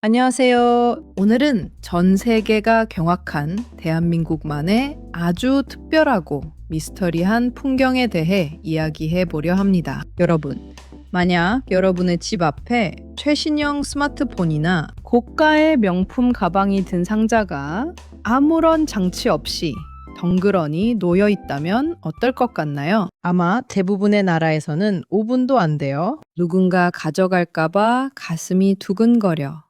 안녕하세요. 오늘은 전 세계가 경악한 대한민국만의 아주 특별하고 미스터리한 풍경에 대해 이야기해 보려 합니다. 여러분, 만약 여러분의 집 앞에 최신형 스마트폰이나 고가의 명품 가방이 든 상자가 아무런 장치 없이 덩그러니 놓여 있다면 어떨 것 같나요? 아마 대부분의 나라에서는 5분도 안 돼요. 누군가 가져갈까봐 가슴이 두근거려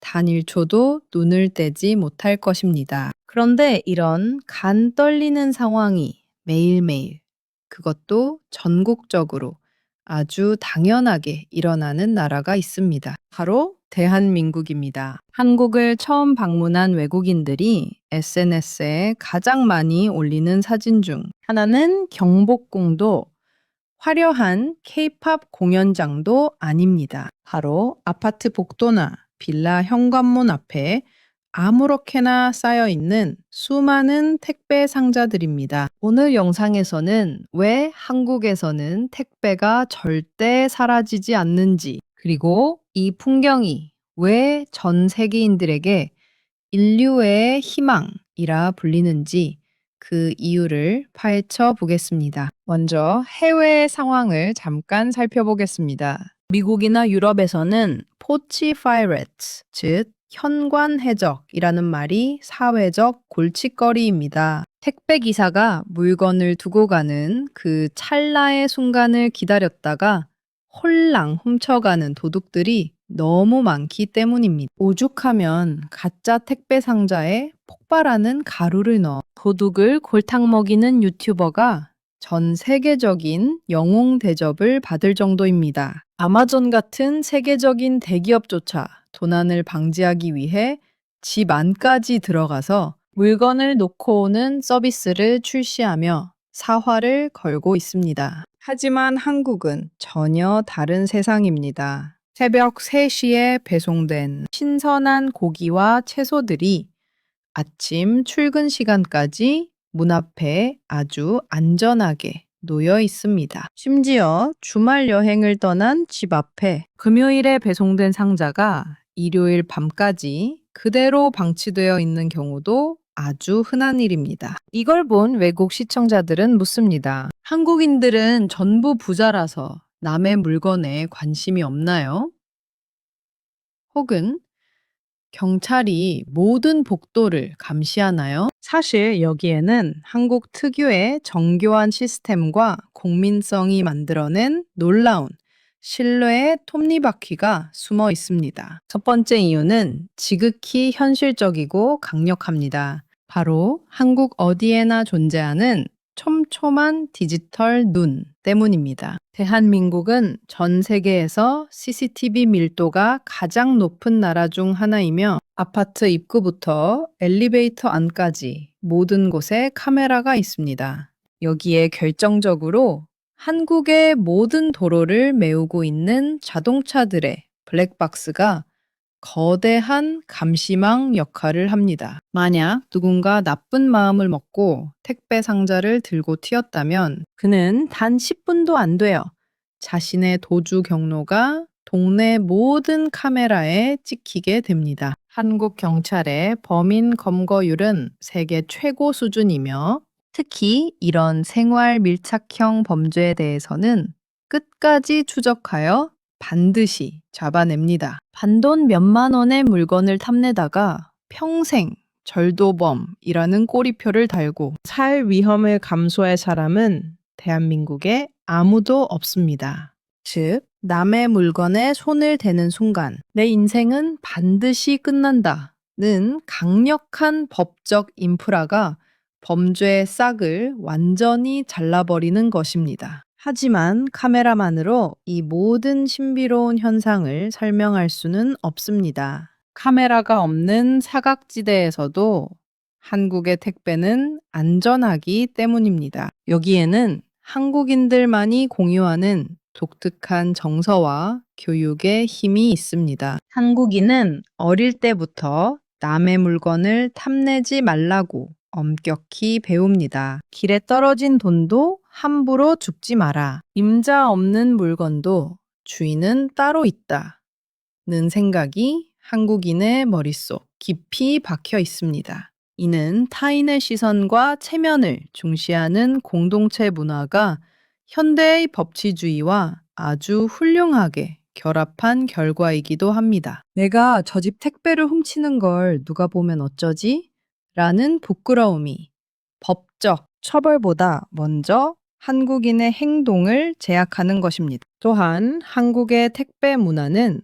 단 1초도 눈을 떼지 못할 것입니다. 그런데 이런 간 떨리는 상황이 매일매일, 그것도 전국적으로 아주 당연하게 일어나는 나라가 있습니다. 바로 대한민국입니다. 한국을 처음 방문한 외국인들이 SNS에 가장 많이 올리는 사진 중 하나는 경복궁도 화려한 K-팝 공연장도 아닙니다. 바로 아파트 복도나 빌라 현관문 앞에 아무렇게나 쌓여 있는 수많은 택배 상자들입니다. 오늘 영상에서는 왜 한국에서는 택배가 절대 사라지지 않는지, 그리고 이 풍경이 왜 전 세계인들에게 인류의 희망이라 불리는지 그 이유를 파헤쳐 보겠습니다. 먼저 해외 상황을 잠깐 살펴보겠습니다. 미국이나 유럽에서는 포치 파이레츠, 즉 현관 해적이라는 말이 사회적 골칫거리입니다. 택배 기사가 물건을 두고 가는 그 찰나의 순간을 기다렸다가 홀랑 훔쳐가는 도둑들이 너무 많기 때문입니다. 오죽하면 가짜 택배 상자에 폭발하는 가루를 넣어 도둑을 골탕 먹이는 유튜버가 전 세계적인 영웅 대접을 받을 정도입니다. 아마존 같은 세계적인 대기업조차 도난을 방지하기 위해 집 안까지 들어가서 물건을 놓고 오는 서비스를 출시하며 사활을 걸고 있습니다. 하지만 한국은 전혀 다른 세상입니다. 새벽 3시에 배송된 신선한 고기와 채소들이 아침 출근 시간까지 문 앞에 아주 안전하게 놓여 있습니다. 심지어 주말 여행을 떠난 집 앞에 금요일에 배송된 상자가 일요일 밤까지 그대로 방치되어 있는 경우도 아주 흔한 일입니다. 이걸 본 외국 시청자들은 묻습니다. 한국인들은 전부 부자라서 남의 물건에 관심이 없나요? 혹은 경찰이 모든 복도를 감시하나요? 사실 여기에는 한국 특유의 정교한 시스템과 국민성이 만들어낸 놀라운 신뢰의 톱니바퀴가 숨어 있습니다. 첫 번째 이유는 지극히 현실적이고 강력합니다. 바로 한국 어디에나 존재하는 촘촘한 디지털 눈 때문입니다. 대한민국은 전 세계에서 CCTV 밀도가 가장 높은 나라 중 하나이며 아파트 입구부터 엘리베이터 안까지 모든 곳에 카메라가 있습니다. 여기에 결정적으로 한국의 모든 도로를 메우고 있는 자동차들의 블랙박스가 거대한 감시망 역할을 합니다. 만약 누군가 나쁜 마음을 먹고 택배 상자를 들고 튀었다면 그는 단 10분도 안 돼요. 자신의 도주 경로가 동네 모든 카메라에 찍히게 됩니다. 한국 경찰의 범인 검거율은 세계 최고 수준이며 특히 이런 생활 밀착형 범죄에 대해서는 끝까지 추적하여 반드시 잡아냅니다. 단돈 몇만 원의 물건을 탐내다가 평생 절도범이라는 꼬리표를 달고 살 위험을 감수할 사람은 대한민국에 아무도 없습니다. 즉, 남의 물건에 손을 대는 순간 내 인생은 반드시 끝난다는 강력한 법적 인프라가 범죄의 싹을 완전히 잘라버리는 것입니다. 하지만 카메라만으로 이 모든 신비로운 현상을 설명할 수는 없습니다. 카메라가 없는 사각지대에서도 한국의 택배는 안전하기 때문입니다. 여기에는 한국인들만이 공유하는 독특한 정서와 교육의 힘이 있습니다. 한국인은 어릴 때부터 남의 물건을 탐내지 말라고 엄격히 배웁니다. 길에 떨어진 돈도 함부로 줍지 마라. 임자 없는 물건도 주인은 따로 있다. 는 생각이 한국인의 머릿속 깊이 박혀 있습니다. 이는 타인의 시선과 체면을 중시하는 공동체 문화가 현대의 법치주의와 아주 훌륭하게 결합한 결과이기도 합니다. 내가 저 집 택배를 훔치는 걸 누가 보면 어쩌지? 라는 부끄러움이 법적 처벌보다 먼저 한국인의 행동을 제약하는 것입니다. 또한 한국의 택배 문화는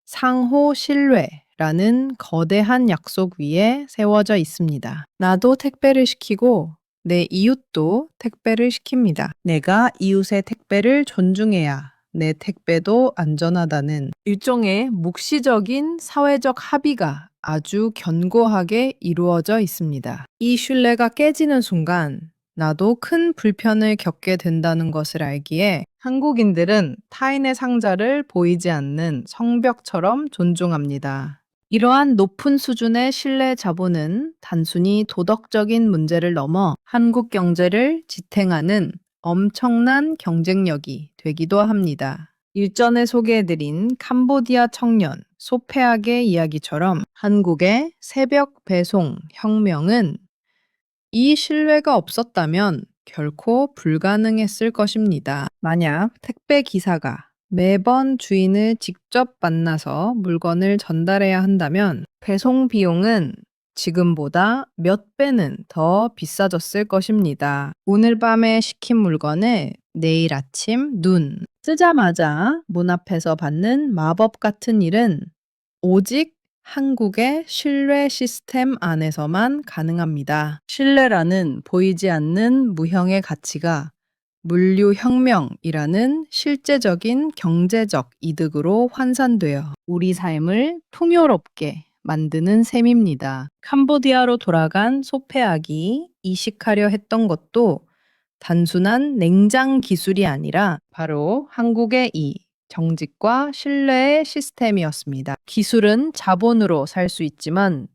상호 신뢰라는 거대한 약속 위에 세워져 있습니다. 나도 택배를 시키고 내 이웃도 택배를 시킵니다. 내가 이웃의 택배를 존중해야 내 택배도 안전하다는 일종의 묵시적인 사회적 합의가 아주 견고하게 이루어져 있습니다. 이 신뢰가 깨지는 순간 나도 큰 불편을 겪게 된다는 것을 알기에 한국인들은 타인의 상자를 보이지 않는 성벽처럼 존중합니다. 이러한 높은 수준의 신뢰 자본은 단순히 도덕적인 문제를 넘어 한국 경제를 지탱하는 엄청난 경쟁력이 되기도 합니다. 일전에 소개해드린 캄보디아 청년 소페악의 이야기처럼 한국의 새벽 배송 혁명은 이 신뢰가 없었다면 결코 불가능했을 것입니다. 만약 택배 기사가 매번 주인을 직접 만나서 물건을 전달해야 한다면 배송 비용은 지금보다 몇 배는 더 비싸졌을 것입니다. 오늘 밤에 시킨 물건을 내일 아침 눈 뜨자마자 문 앞에서 받는 마법 같은 일은 오직 한국의 신뢰 시스템 안에서만 가능합니다. 신뢰라는 보이지 않는 무형의 가치가 물류혁명이라는 실제적인 경제적 이득으로 환산되어 우리 삶을 풍요롭게 만드는 셈입니다. 캄보디아로 돌아간 소페악이 이식하려 했던 것도 단순한 냉장 기술이 아니라 바로 한국의 이 정직과 신뢰의 시스템이었습니다. 기술은 자본으로 살 수 있지만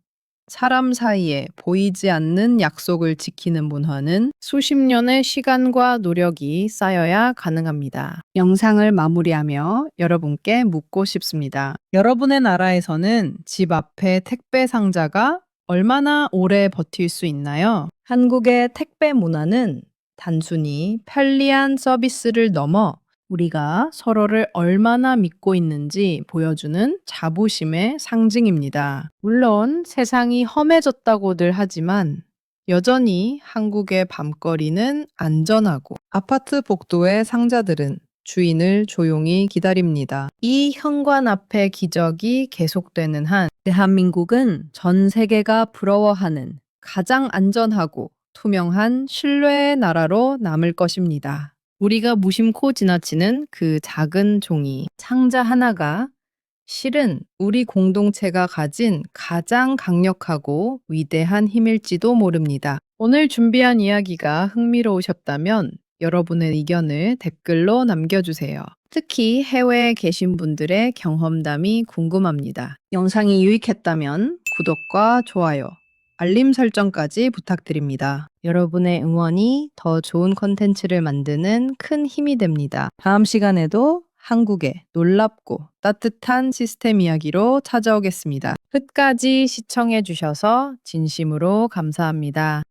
사람 사이에 보이지 않는 약속을 지키는 문화는 수십 년의 시간과 노력이 쌓여야 가능합니다. 영상을 마무리하며 여러분께 묻고 싶습니다. 여러분의 나라에서는 집 앞에 택배 상자가 얼마나 오래 버틸 수 있나요? 한국의 택배 문화는 단순히 편리한 서비스를 넘어 우리가 서로를 얼마나 믿고 있는지 보여주는 자부심의 상징입니다. 물론 세상이 험해졌다고들 하지만 여전히 한국의 밤거리는 안전하고 아파트 복도의 상자들은 주인을 조용히 기다립니다. 이 현관 앞의 기적이 계속되는 한 대한민국은 전 세계가 부러워하는 가장 안전하고 투명한 신뢰의 나라로 남을 것입니다. 우리가 무심코 지나치는 그 작은 종이 상자 하나가 실은 우리 공동체가 가진 가장 강력하고 위대한 힘일지도 모릅니다. 오늘 준비한 이야기가 흥미로우셨다면 여러분의 의견을 댓글로 남겨주세요. 특히 해외에 계신 분들의 경험담이 궁금합니다. 영상이 유익했다면 구독과 좋아요, 알림 설정까지 부탁드립니다. 여러분의 응원이 더 좋은 콘텐츠를 만드는 큰 힘이 됩니다. 다음 시간에도 한국의 놀랍고 따뜻한 시스템 이야기로 찾아오겠습니다. 끝까지 시청해 주셔서 진심으로 감사합니다.